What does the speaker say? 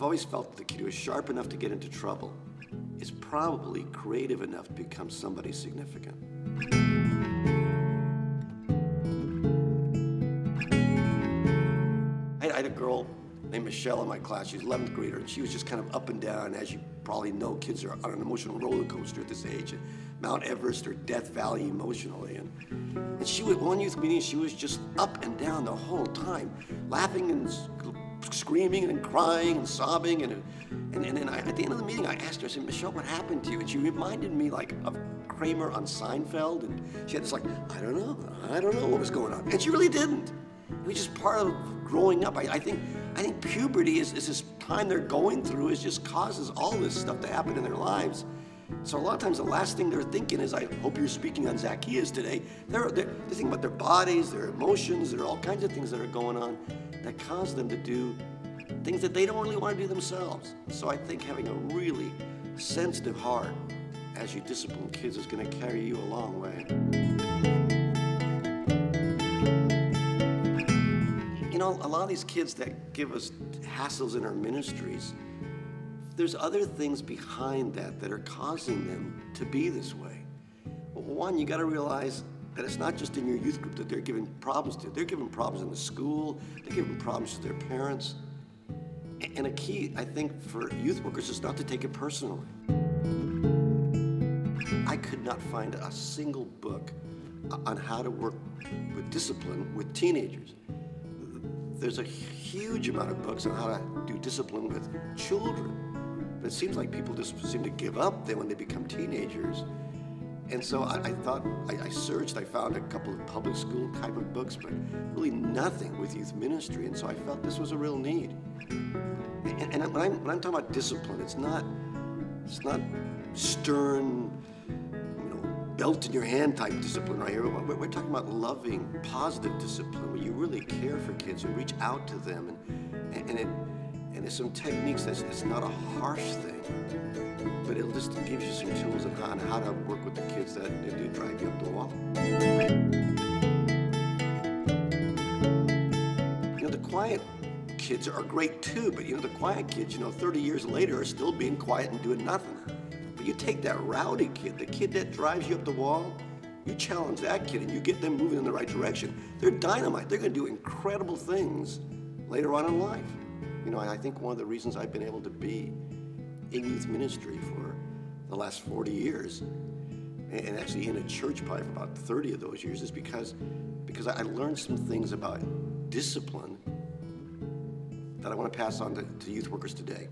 I've always felt that the kid who is sharp enough to get into trouble is probably creative enough to become somebody significant. I had a girl named Michelle in my class. She was 11th grader, and she was just kind of up and down. As you probably know, kids are on an emotional roller coaster at this age. Mount Everest or Death Valley emotionally. And she was, one youth meeting, she was just up and down the whole time, laughing and screaming and crying and sobbing. And then at the end of the meeting, I asked her, I said, Michelle, what happened to you? And she reminded me like of Kramer on Seinfeld. And she had this like, I don't know what was going on. And she really didn't. It was just part of growing up. I think puberty is this time they're going through is just causes all this stuff to happen in their lives. So a lot of times the last thing they're thinking is, I hope you're speaking on Zacchaeus today. They're thinking about their bodies, their emotions, there are all kinds of things that are going on that cause them to do things that they don't really want to do themselves. So I think having a really sensitive heart as you discipline kids is going to carry you a long way. You know, a lot of these kids that give us hassles in our ministries, there's other things behind that are causing them to be this way. Well, one, you got to realize that it's not just in your youth group that they're giving problems to. They're giving problems in the school. They're giving problems to their parents. And a key, I think, for youth workers is not to take it personally. I could not find a single book on how to work with discipline with teenagers. There's a huge amount of books on how to do discipline with children. But it seems like people just seem to give up then when they become teenagers. And so I thought, I searched, I found a couple of public school type of books, but really nothing with youth ministry. And so I felt this was a real need. And when I'm talking about discipline, it's not stern, belt in your hand type discipline right here. We're talking about loving, positive discipline where you really care for kids and reach out to them. And there's some techniques it's not a harsh thing, but it'll just give you some tools on how to work with the kids that do drive you up the wall. You know, the quiet kids are great too, but the quiet kids, 30 years later are still being quiet and doing nothing. But you take that rowdy kid, the kid that drives you up the wall, you challenge that kid and you get them moving in the right direction. They're dynamite. They're going to do incredible things later on in life. I think one of the reasons I've been able to be in youth ministry for the last 40 years, and actually in a church probably for about 30 of those years, is because I learned some things about discipline that I want to pass on to youth workers today.